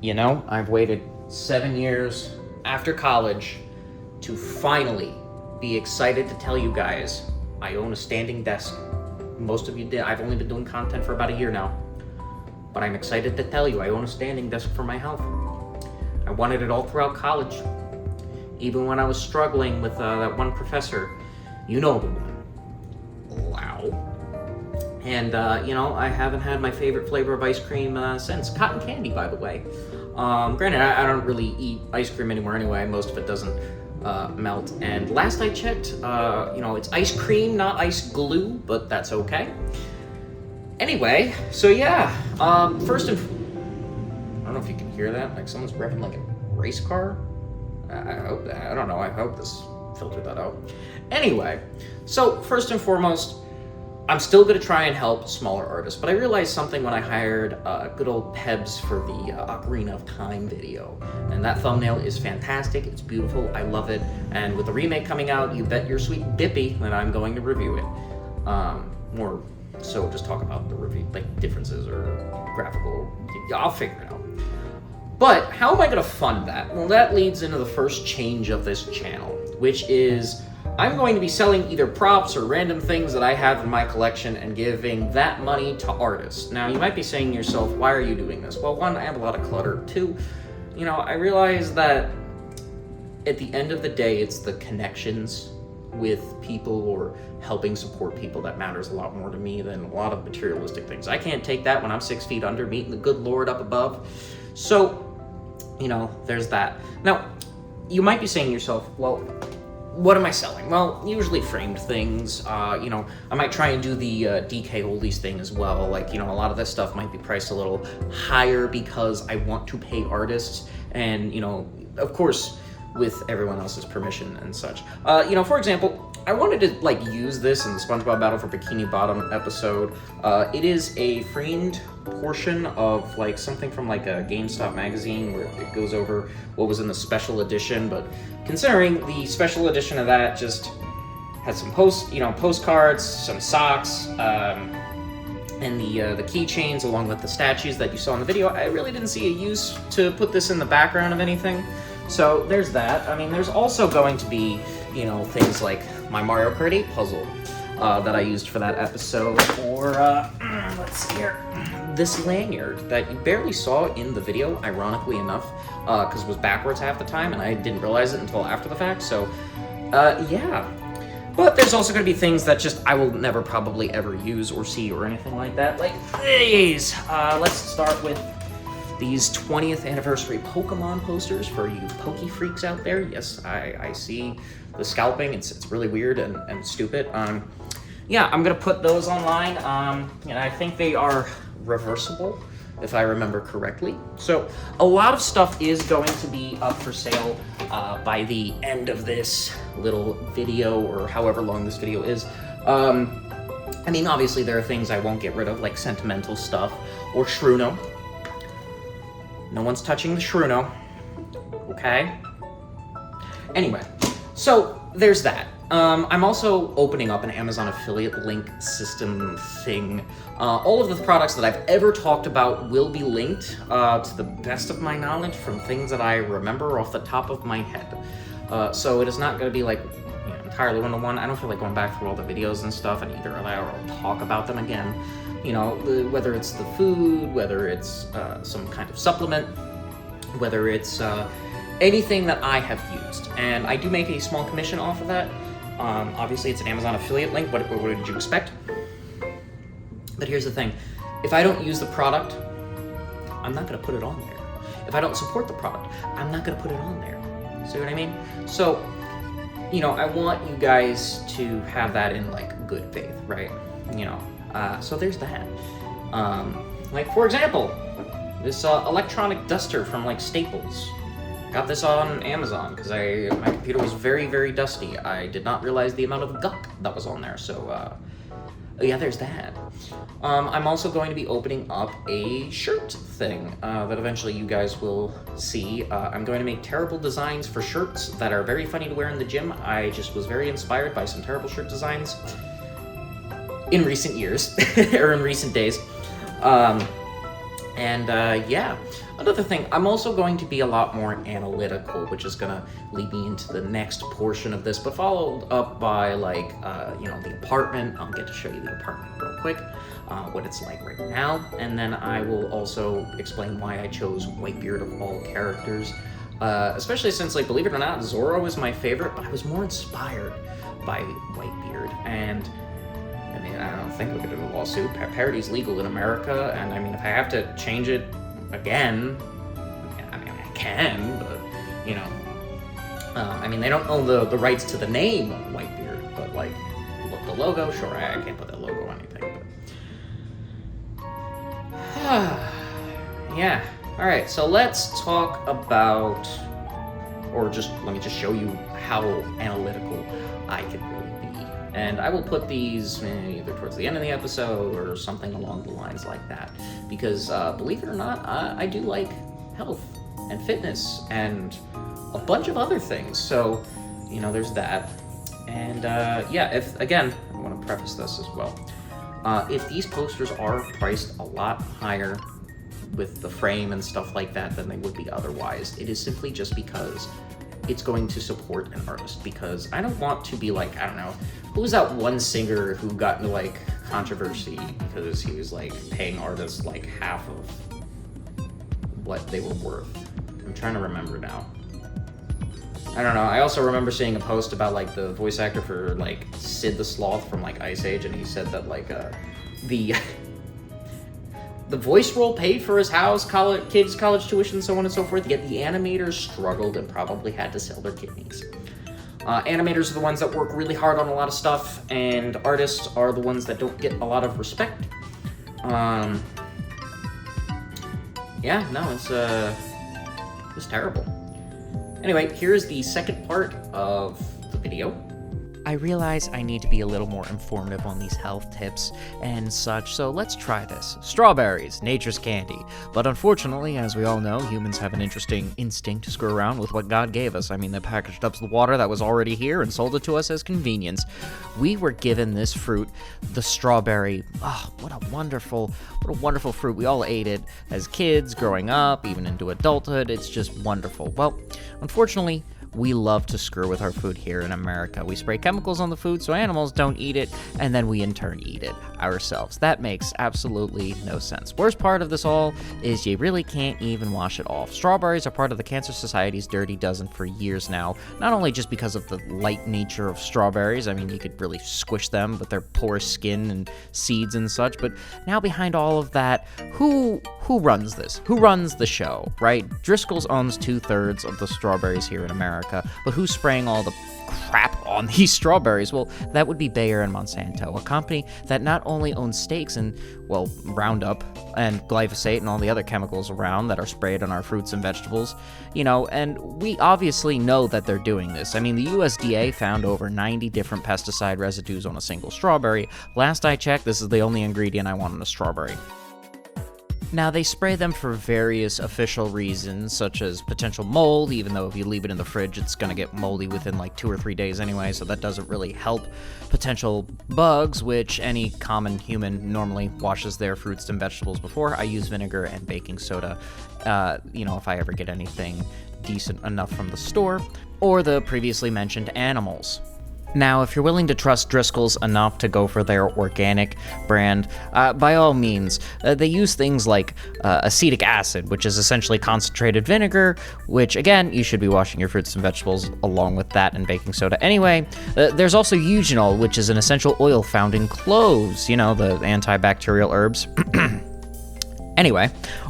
You know, I've waited 7 years after college to finally be excited to tell you guys I own a standing desk. Most of you did. I've only been doing content for about a year now. But I'm excited to tell you I own a standing desk for my health. I wanted it all throughout college. Even when I was struggling with that one professor, you know the one. Wow. And, I haven't had my favorite flavor of ice cream since. Cotton candy, by the way. Granted, I don't really eat ice cream anymore anyway. Most of it doesn't melt. And last I checked, it's ice cream, not ice glue, but that's okay. Anyway, so yeah, I don't know if you can hear that. Like someone's revving like a race car. I don't know. I hope this filtered that out. Anyway, so first and foremost, I'm still going to try and help smaller artists, but I realized something when I hired good old Pebs for the Ocarina of Time video. And that thumbnail is fantastic. It's beautiful. I love it. And with the remake coming out, you bet your sweet dippy that I'm going to review it. More so just talk about the review, like differences or graphical. I'll figure it out. But how am I going to fund that? Well, that leads into the first change of this channel, which is I'm going to be selling either props or random things that I have in my collection and giving that money to artists. Now, you might be saying to yourself, why are you doing this? Well, one, I have a lot of clutter. Two, I realize that at the end of the day, it's the connections with people or helping support people that matters a lot more to me than a lot of materialistic things. I can't take that when I'm 6 feet under, meeting the good Lord up above. So, there's that. Now, you might be saying to yourself, well, what am I selling? Well, usually framed things. I might try and do the DK oldies thing as well. Like, a lot of this stuff might be priced a little higher because I want to pay artists and, of course, with everyone else's permission and such. For example, I wanted to use this in the SpongeBob Battle for Bikini Bottom episode. It is a framed portion of something from a GameStop magazine where it goes over what was in the special edition, but considering the special edition of that just had some postcards, some socks, and the keychains along with the statues that you saw in the video, I really didn't see a use to put this in the background of anything. So there's that. I mean, there's also going to be, things like my Mario Kart 8 puzzle that I used for that episode, or, let's see here, this lanyard that you barely saw in the video, ironically enough, because it was backwards half the time, and I didn't realize it until after the fact, so, yeah. But there's also going to be things that just I will never probably ever use or see or anything like that, like these. Let's start with these 20th anniversary Pokemon posters for you Poke freaks out there. Yes, I see the scalping. It's really weird and stupid. Yeah, I'm gonna put those online. And I think they are reversible, if I remember correctly. So a lot of stuff is going to be up for sale by the end of this little video, or however long this video is. Obviously there are things I won't get rid of, like sentimental stuff or Shruno. No one's touching the Shruno, okay? Anyway, so there's that. I'm also opening up an Amazon affiliate link system thing. All of the products that I've ever talked about will be linked to the best of my knowledge from things that I remember off the top of my head. So it is not going to be entirely one-to-one. I don't feel like going back through all the videos and stuff and either allow or I'll talk about them again. Whether it's the food, whether it's some kind of supplement, whether it's anything that I have used. And I do make a small commission off of that. Obviously, it's an Amazon affiliate link. What did you expect? But here's the thing. If I don't use the product, I'm not going to put it on there. If I don't support the product, I'm not going to put it on there. See what I mean? So, I want you guys to have that in, good faith, right? So there's that. For example, this electronic duster from Staples. Got this on Amazon because my computer was very, very dusty. I did not realize the amount of gunk that was on there. So yeah, there's that. I'm also going to be opening up a shirt thing that eventually you guys will see. I'm going to make terrible designs for shirts that are very funny to wear in the gym. I just was very inspired by some terrible shirt designs in recent years, or in recent days. Yeah. Another thing, I'm also going to be a lot more analytical, which is gonna lead me into the next portion of this, but followed up by like, the apartment. I'll get to show you the apartment real quick, what it's like right now, and then I will also explain why I chose Whitebeard of all characters, especially since, like, believe it or not, Zorro is my favorite, but I was more inspired by Whitebeard, and I mean, I don't think we could do a lawsuit. Parody's legal in America, and I mean, if I have to change it again, I mean, I can, but, I mean, they don't own the rights to the name Whitebeard, but, like, the logo, sure, I can't put that logo on anything, but... yeah, alright, so let's talk about, let me just show you how analytical I can really be. And I will put these either towards the end of the episode or something along the lines like that. Because, believe it or not, I do like health and fitness and a bunch of other things. So, there's that. And, I want to preface this as well. If these posters are priced a lot higher with the frame and stuff like that than they would be otherwise, it is simply just because it's going to support an artist, because I don't want to be like, I don't know, who was that one singer who got into like controversy because he was like paying artists like half of what they were worth? I'm trying to remember now. I don't know. I also remember seeing a post about like the voice actor for like Sid the Sloth from like Ice Age, and he said that like the voice role paid for his house, kids' college tuition, so on and so forth, yet the animators struggled and probably had to sell their kidneys. Animators are the ones that work really hard on a lot of stuff, and artists are the ones that don't get a lot of respect. It's terrible. Anyway, here's the second part of the video. I realize I need to be a little more informative on these health tips and such, so let's try this. Strawberries, nature's candy. But unfortunately, as we all know, humans have an interesting instinct to screw around with what God gave us. I mean, they packaged up the water that was already here and sold it to us as convenience. We were given this fruit, the strawberry. Oh, what a wonderful fruit. We all ate it as kids, growing up, even into adulthood. It's just wonderful. Well, unfortunately, we love to screw with our food here in America. We spray chemicals on the food so animals don't eat it, and then we in turn eat it ourselves. That makes absolutely no sense. Worst part of this all is you really can't even wash it off. Strawberries are part of the Cancer Society's Dirty Dozen for years now, not only just because of the light nature of strawberries. I mean, you could really squish them with their porous skin and seeds and such, but now behind all of that, who runs this? Who runs the show, right? Driscoll's owns 2/3 of the strawberries here in America. But who's spraying all the crap on these strawberries? Well, that would be Bayer and Monsanto, a company that not only owns stakes in, well, Roundup and glyphosate and all the other chemicals around that are sprayed on our fruits and vegetables, and we obviously know that they're doing this. I mean, the USDA found over 90 different pesticide residues on a single strawberry. Last I checked, this is the only ingredient I want in a strawberry. Now, they spray them for various official reasons, such as potential mold, even though if you leave it in the fridge, it's going to get moldy within like 2 or 3 days anyway, so that doesn't really help. Potential bugs, which any common human normally washes their fruits and vegetables before. I use vinegar and baking soda, if I ever get anything decent enough from the store, or the previously mentioned animals. Now, if you're willing to trust Driscoll's enough to go for their organic brand, by all means, they use things like acetic acid, which is essentially concentrated vinegar, which, again, you should be washing your fruits and vegetables along with that and baking soda anyway. There's also eugenol, which is an essential oil found in cloves, the antibacterial herbs. Anyway,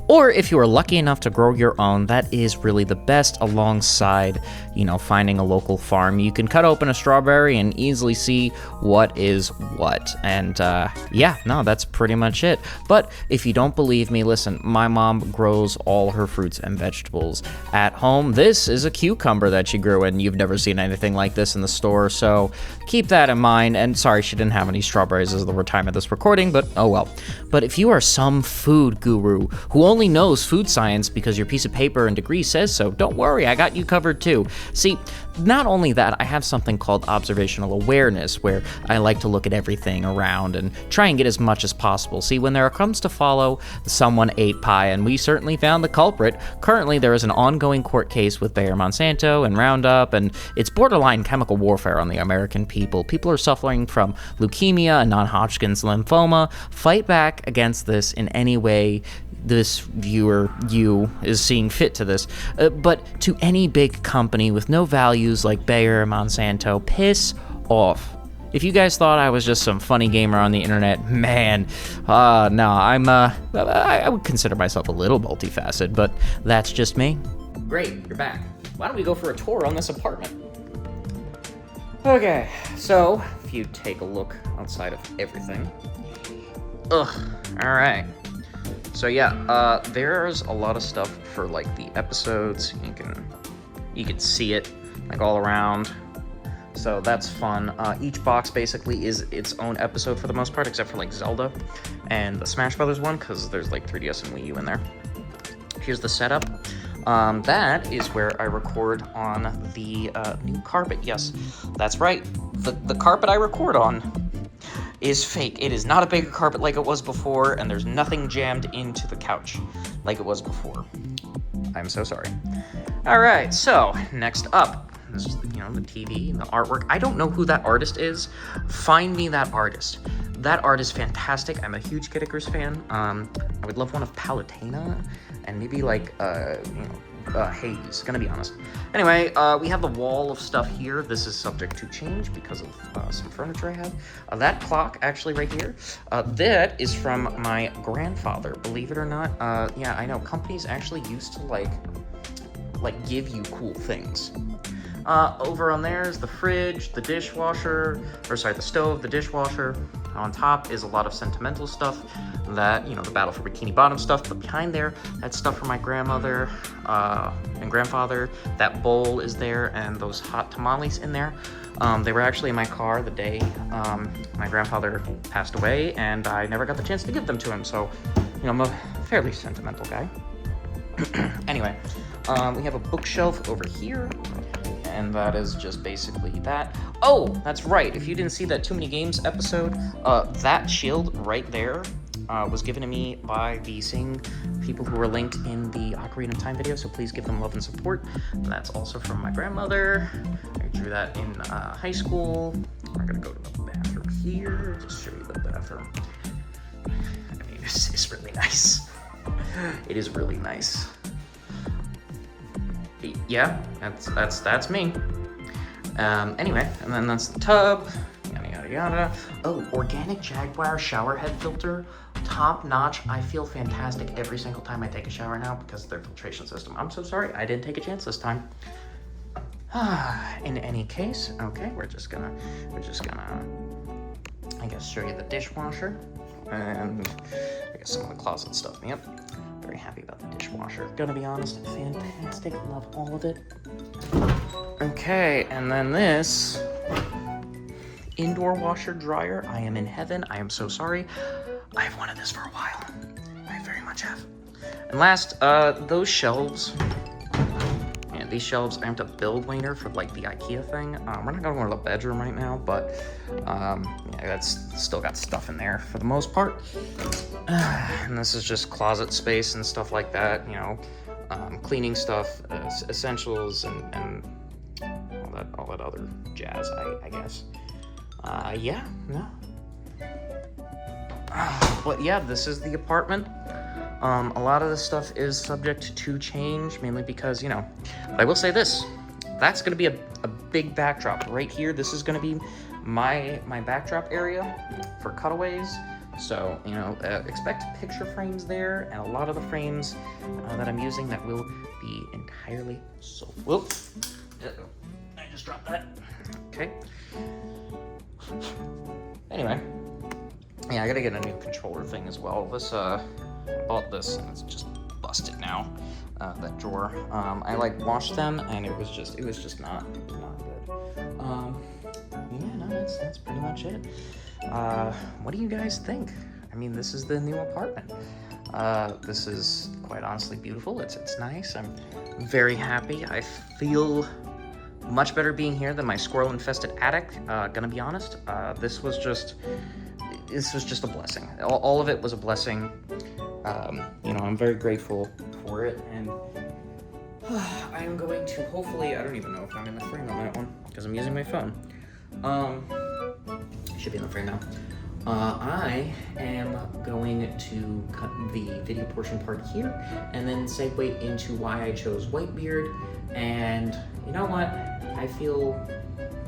or if you are lucky enough to grow your own, that is really the best alongside, finding a local farm. You can cut open a strawberry and easily see what is what. And that's pretty much it. But if you don't believe me, listen, my mom grows all her fruits and vegetables at home. This is a cucumber that she grew, and you've never seen anything like this in the store, so keep that in mind. And sorry, she didn't have any strawberries as of the time of this recording, but oh well. But if you are some food guru who only knows food science because your piece of paper and degree says so, don't worry, I got you covered too. See, not only that, I have something called observational awareness, where I like to look at everything around and try and get as much as possible. See, when there comes to follow, someone ate pie, and we certainly found the culprit. Currently, there is an ongoing court case with Bayer Monsanto and Roundup, and it's borderline chemical warfare on the American people. People are suffering from leukemia and non-Hodgkin's lymphoma. Fight back against this in any way this viewer, you, is seeing fit to this. But to any big company with no values like Bayer, Monsanto, piss off. If you guys thought I was just some funny gamer on the internet, man, no, I would consider myself a little multifaceted, but that's just me. Great, you're back. Why don't we go for a tour on this apartment? Okay, so if you take a look outside of everything. Alright. So yeah, there's a lot of stuff for like the episodes. You can see it like all around. So that's fun. Each box basically is its own episode for the most part, except for like Zelda and the Smash Brothers one, because there's like 3DS and Wii U in there. Here's the setup. That is where I record on the new carpet. Yes, that's right. The carpet I record on is fake. It is not a bigger carpet like it was before, and there's nothing jammed into the couch like it was before. I'm so sorry. All right, so next up, this is the TV and the artwork. I don't know who that artist is. Find me that artist. That art is fantastic. I'm a huge Kid Icarus fan. I would love one of Palutena and maybe like Hades, gonna be honest. Anyway, we have the wall of stuff here. This is subject to change because of some furniture I have. That clock, actually right here, that is from my grandfather, believe it or not. Yeah, I know, companies actually used to like give you cool things. Over on there is the fridge, the dishwasher, the stove, the dishwasher. On top is a lot of sentimental stuff, that, the Battle for Bikini Bottom stuff, but behind there, that's stuff from my grandmother and grandfather. That bowl is there, and those hot tamales in there. They were actually in my car the day my grandfather passed away, and I never got the chance to give them to him, so, I'm a fairly sentimental guy. Anyway, we have a bookshelf over here, and that is just basically that. Oh, that's right. If you didn't see that Too Many Games episode, that shield right there was given to me by the same people who were linked in the Ocarina of Time video, so please give them love and support. And that's also from my grandmother. I drew that in high school. We're gonna go to the bathroom here, just show you the bathroom. I mean, it's really nice. It is really nice. Yeah, that's me. Anyway, and then that's the tub, yada yada yada. Oh, organic Jaguar shower head filter, top notch. I feel fantastic every single time I take a shower now because of their filtration system. I'm so sorry, I didn't take a chance this time. In any case, okay, we're just gonna, I guess, show you the dishwasher, and I guess some of the closet stuff. Yep. Very happy about the dishwasher. Gonna be honest, fantastic. Love all of it. Okay, and then this indoor washer dryer. I am in heaven. I am so sorry. I've wanted this for a while. I very much have. And last, those shelves. Yeah, these shelves I have to build later for like the IKEA thing. We're not gonna go to the bedroom right now, but yeah, that's still got stuff in there for the most part. And this is just closet space and stuff like that, cleaning stuff, essentials, and all that other jazz, I guess. Yeah, no. But yeah, this is the apartment. A lot of this stuff is subject to change, mainly because, but I will say this, that's going to be a big backdrop. Right here, this is going to be my backdrop area for cutaways. So, expect picture frames there, and a lot of the frames that I'm using that will be entirely sold. Whoops. I just dropped that. Okay. Anyway. Yeah, I gotta get a new controller thing as well. This, bought this, and it's just busted now, that drawer. I washed them, and it was just not good. Yeah, no, that's pretty much it. What do you guys think? I mean, this is the new apartment. This is quite honestly beautiful. It's nice. I'm very happy. I feel much better being here than my squirrel-infested attic. Gonna be honest. This was just a blessing. All of it was a blessing. I'm very grateful for it, and I am going to hopefully, I don't even know if I'm in the frame on that one, because I'm using my phone. Should be in the frame now. I am going to cut the video portion part here, and then segue into why I chose Whitebeard, and you know what? I feel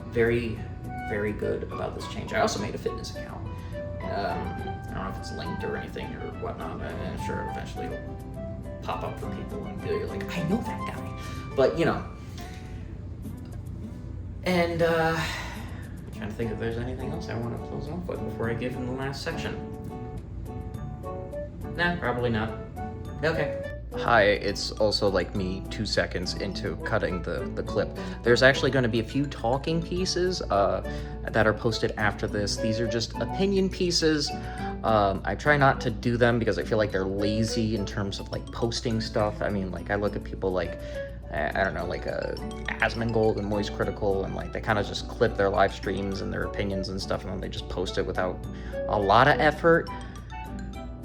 very, very good about this change. I also made a fitness account. I don't know if it's linked or anything or whatnot. I'm sure eventually it'll pop up for people and you're like, I know that guy. But, and trying to think if there's anything else I want to close off with before I give him the last section. Nah, probably not. Okay. Hi, it's also like me 2 seconds into cutting the clip. There's actually going to be a few talking pieces that are posted after this. These are just opinion pieces. I try not to do them because I feel like they're lazy in terms of like posting stuff. I mean, like I look at people like, I don't know, like Asmongold and Moist Critical, and like they kind of just clip their live streams and their opinions and stuff, and then they just post it without a lot of effort.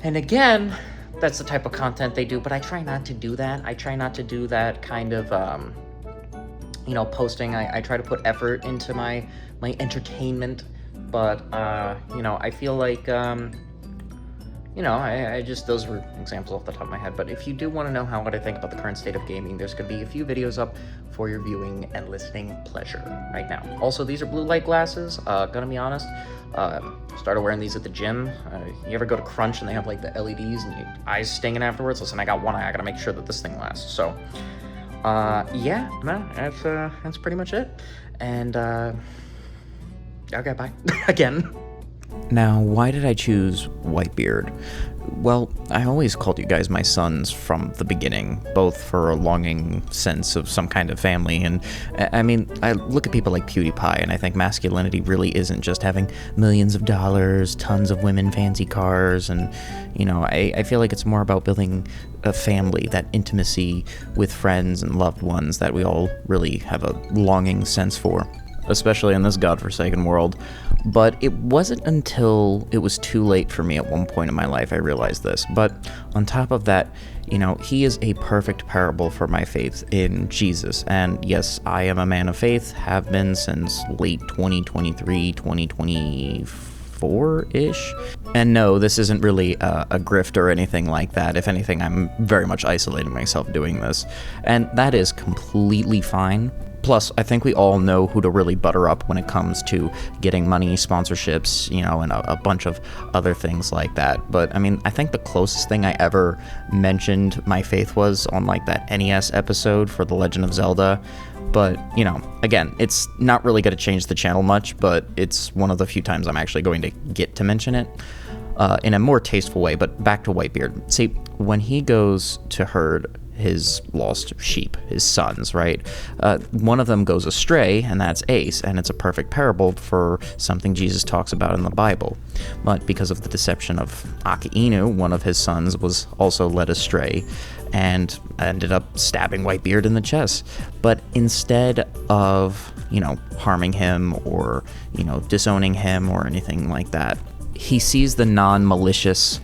And again, that's the type of content they do, but I try not to do that. I try not to do that kind of, posting. I try to put effort into my entertainment, but, I feel like, I just, those were examples off the top of my head, but if you do want to know what I think about the current state of gaming, there's going to be a few videos up for your viewing and listening pleasure right now. Also, these are blue light glasses, gonna be honest. Started wearing these at the gym. You ever go to Crunch and they have like the LEDs and your eyes stinging afterwards? Listen, I got one eye. I gotta make sure that this thing lasts. So, that's pretty much it. And, okay, bye. Again. Now, why did I choose Whitebeard? Well, I always called you guys my sons from the beginning, both for a longing sense of some kind of family, and I mean, I look at people like PewDiePie, and I think masculinity really isn't just having millions of dollars, tons of women, fancy cars, and, I feel like it's more about building a family, that intimacy with friends and loved ones that we all really have a longing sense for, especially in this godforsaken world. But it wasn't until it was too late for me at one point in my life I realized this. But on top of that, he is a perfect parable for my faith in Jesus. And yes, I am a man of faith, have been since late 2023, 2024-ish. And no, this isn't really a grift or anything like that. If anything, I'm very much isolating myself doing this. And that is completely fine. Plus, I think we all know who to really butter up when it comes to getting money, sponsorships, and a bunch of other things like that. But, I mean, I think the closest thing I ever mentioned my faith was on, like, that NES episode for The Legend of Zelda. But, again, it's not really going to change the channel much, but it's one of the few times I'm actually going to get to mention it in a more tasteful way. But back to Whitebeard. See, when he goes to herd his lost sheep, his sons, right? One of them goes astray, and that's Ace, and it's a perfect parable for something Jesus talks about in the Bible. But because of the deception of Akainu, one of his sons was also led astray and ended up stabbing Whitebeard in the chest. But instead of, harming him or, disowning him or anything like that, he sees the non-malicious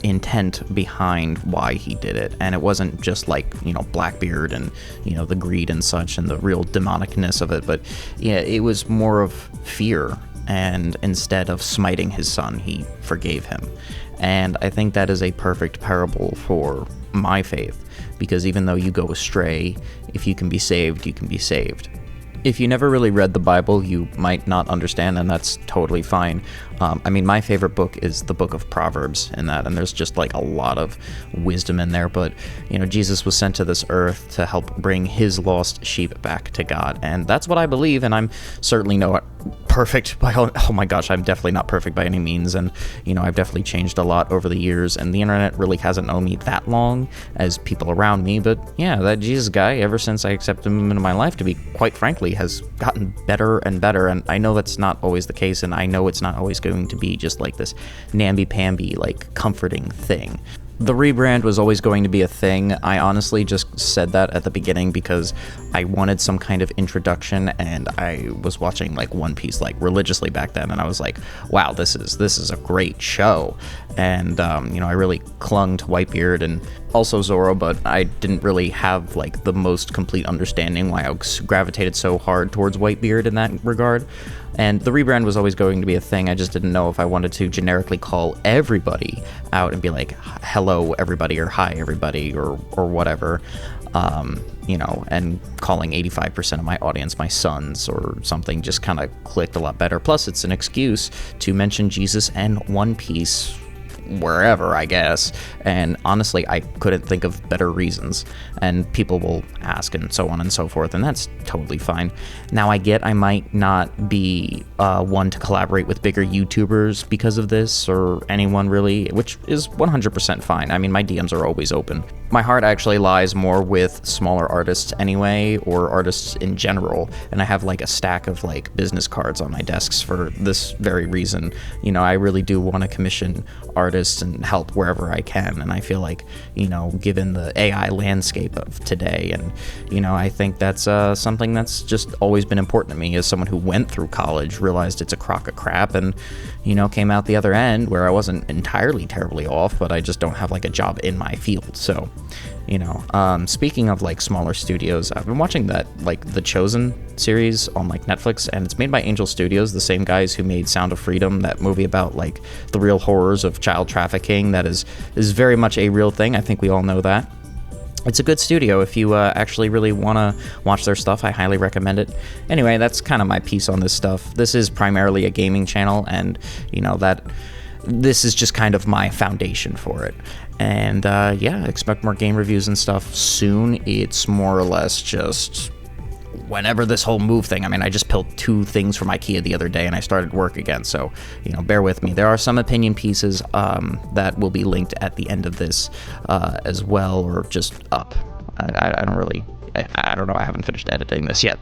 intent behind why he did it, and it wasn't just like Blackbeard and the greed and such and the real demonicness of it, but it was more of fear, and instead of smiting his son, he forgave him. And I think that is a perfect parable for my faith, because even though you go astray, if you can be saved, you can be saved. If you never really read the Bible, you might not understand, and that's totally fine. My favorite book is the book of Proverbs in that, and there's just like a lot of wisdom in there. But, Jesus was sent to this earth to help bring his lost sheep back to God. And that's what I believe, and I'm certainly not perfect oh my gosh, I'm definitely not perfect by any means. And, I've definitely changed a lot over the years, and the internet really hasn't known me that long as people around me. But yeah, that Jesus guy, ever since I accepted him into my life, to be quite frankly, has gotten better and better. And I know that's not always the case, and I know it's not always going to be just like this namby-pamby, like comforting thing. The rebrand was always going to be a thing. I honestly just said that at the beginning because I wanted some kind of introduction, and I was watching like One Piece like religiously back then, and I was like, wow, this is a great show. And I really clung to Whitebeard and also Zoro, but I didn't really have like the most complete understanding why I gravitated so hard towards Whitebeard in that regard. And the rebrand was always going to be a thing. I just didn't know if I wanted to generically call everybody out and be like, hello everybody, or hi everybody, or whatever, and calling 85% of my audience my sons or something just kind of clicked a lot better. Plus, it's an excuse to mention Jesus and One Piece wherever, I guess. And honestly, I couldn't think of better reasons. And people will ask and so on and so forth, and that's totally fine. Now, I get I might not be one to collaborate with bigger YouTubers because of this, or anyone really, which is 100% fine. I mean, my DMs are always open. My heart actually lies more with smaller artists anyway, or artists in general, and I have like a stack of like business cards on my desks for this very reason. I really do want to commission artists and help wherever I can, and I feel like, given the AI landscape of today, and I think that's something that's just always been important to me as someone who went through college, realized it's a crock of crap, and came out the other end where I wasn't entirely terribly off, but I just don't have like a job in my field. So speaking of like smaller studios, I've been watching that like The Chosen series on like Netflix, and it's made by Angel Studios, the same guys who made Sound of Freedom, that movie about like the real horrors of child trafficking that is very much a real thing. I think we all know that. It's a good studio. If you actually really want to watch their stuff, I highly recommend it. Anyway, that's kind of my piece on this stuff. This is primarily a gaming channel, and this is just kind of my foundation for it. And expect more game reviews and stuff soon. It's more or less just whenever this whole move thing. I mean, I just built 2 things from IKEA the other day, and I started work again, so bear with me. There are some opinion pieces that will be linked at the end of this as well, or just up. I don't know. I haven't finished editing this yet.